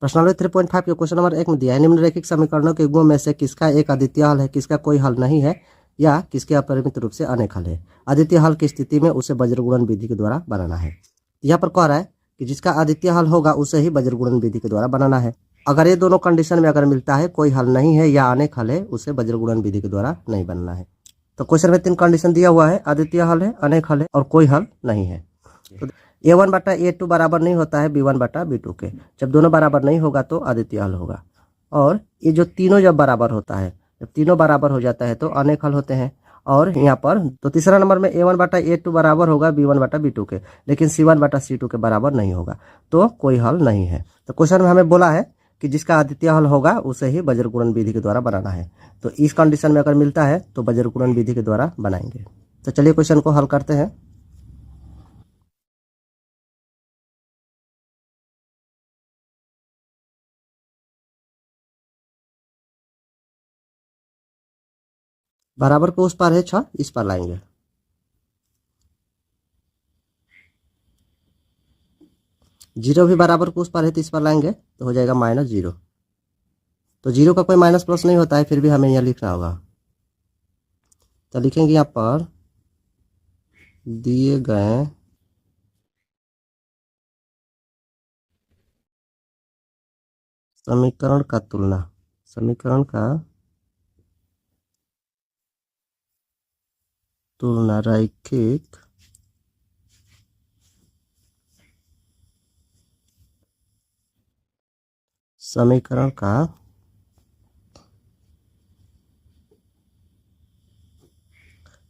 प्रश्नावली 3.5 के question number 1 में दिया है निम्नलिखित समीकरणों के गुणों में से किसका एक अद्वितीय हल है, किसका कोई हल नहीं है या किसके अपरिमित रूप से अनेक हल है। अद्वितीय हल की स्थिति में उसे वज्रगुणन विधि के द्वारा बनाना है। यहाँ पर कह रहा है कि जिसका अद्वितीय हल होगा उसे ही वज्रगुणन विधि के द्वारा बनाना है। अगर ये दोनों कंडीशन में अगर मिलता है कोई हल नहीं है या अनेक हल है, उसे वज्रगुणन विधि के द्वारा नहीं बनना है। तो क्वेश्चन में 3 कंडीशन दिया हुआ है, अद्वितीय हल है, अनेक हल है और कोई हल नहीं है। तो A1 बटा A2 बराबर नहीं होता है B1 बटा B2 के। जब दोनों बराबर नहीं होगा तो अद्वितीय हल होगा। और ये जो तीनों जब बराबर होता है, जब तीनों बराबर हो जाता है तो अनेक हल होते हैं। और यहाँ पर तो तीसरा नंबर में A1 बटा A2 बराबर होगा B1 बटा B2 के, लेकिन C1 बटा C2 के बराबर नहीं होगा, तो कोई हल नहीं है। तो क्वेश्चन में हमें बोला है कि जिसका अद्वितीय हल होगा उसे ही वज्रगुणन विधि के द्वारा बनाना है। तो इस कंडीशन में अगर मिलता है तो वज्रगुणन विधि के द्वारा बनाएंगे। तो चलिए क्वेश्चन को हल करते हैं। बराबर के उस पार है 6, इस पार लाएंगे। जीरो भी बराबर के उस पार है तो इस पार लाएंगे तो हो जाएगा -0। तो जीरो का कोई माइनस प्लस नहीं होता है, फिर भी हमें यहाँ लिखना होगा। तो लिखेंगे यहाँ पर दिए गए समीकरण का तुलना, समीकरण का तुलना रैखिक समीकरण का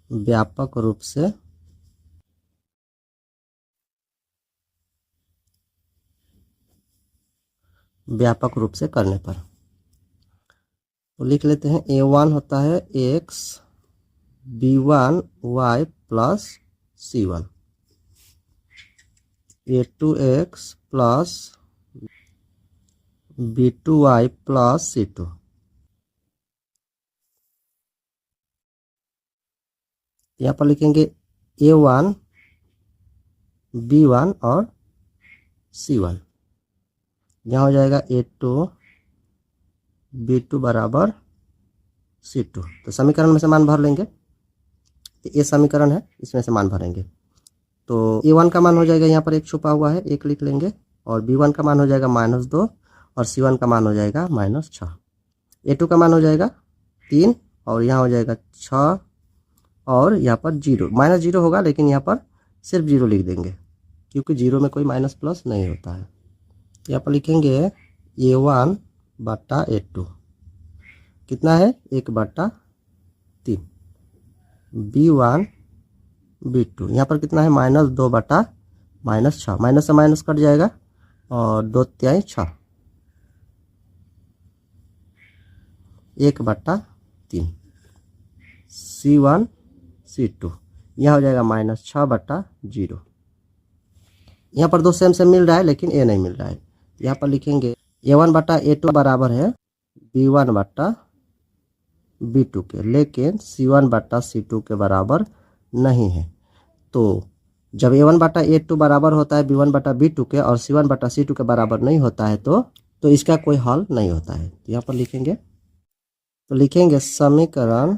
व्यापक रूप से करने पर। तो लिख लेते हैं A1 होता है x B1 y plus C1, A2 x plus B2 y plus C2। यहाँ पर लिखेंगे A1 B1 और C1। यहाँ हो जाएगा A2 B2 बराबर C2। तो समीकरण में से मान भर लेंगे। ये समीकरण है, इसमें से मान भरेंगे। तो A1 का मान हो जाएगा, यहाँ पर एक छुपा हुआ है, एक लिख लेंगे। और B1 का मान हो जाएगा -2 और C1 का मान हो जाएगा -6। A2 का मान हो जाएगा 3 और यहाँ हो जाएगा 6 और यहाँ पर 0, -0 होगा, लेकिन यहाँ पर सिर्फ 0 लिख देंगे क्योंकि 0 में कोई माइनस प्लस नहीं होता है। यहाँ पर लिखेंगे A1 बटा A2 कितना है 1/3, B1 B2 यहाँ पर कितना है -2 बटा -6, माइनस से माइनस कट जाएगा और 2 तिहाई 6, 1/3, C1 C2 यहाँ हो जाएगा -6/0। यहाँ पर दो सेम मिल रहा है लेकिन A नहीं मिल रहा है। यहाँ पर लिखेंगे A1 बटा A2 बराबर है B1 बटा B2 के, लेकिन C1 बटा C2 के बराबर नहीं है। तो जब A1 बटा A2 बराबर होता है B1 बटा B2 के और C1 बटा C2 के बराबर नहीं होता है तो इसका कोई हल नहीं होता है। तो यहाँ पर लिखेंगे, तो लिखेंगे समीकरण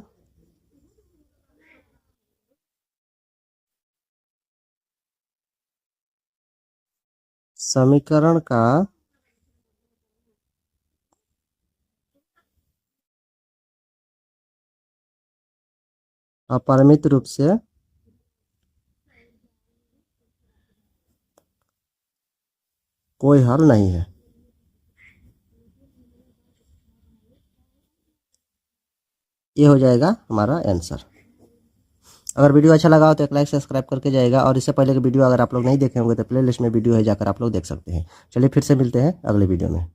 का अपरिमित रूप से कोई हल नहीं है। ये हो जाएगा हमारा आंसर। अगर वीडियो अच्छा लगा हो तो एक लाइक सब्सक्राइब करके जाएगा। और इससे पहले की वीडियो अगर आप लोग नहीं देखे होंगे तो प्लेलिस्ट में वीडियो है, जाकर आप लोग देख सकते हैं। चलिए फिर से मिलते हैं अगले वीडियो में।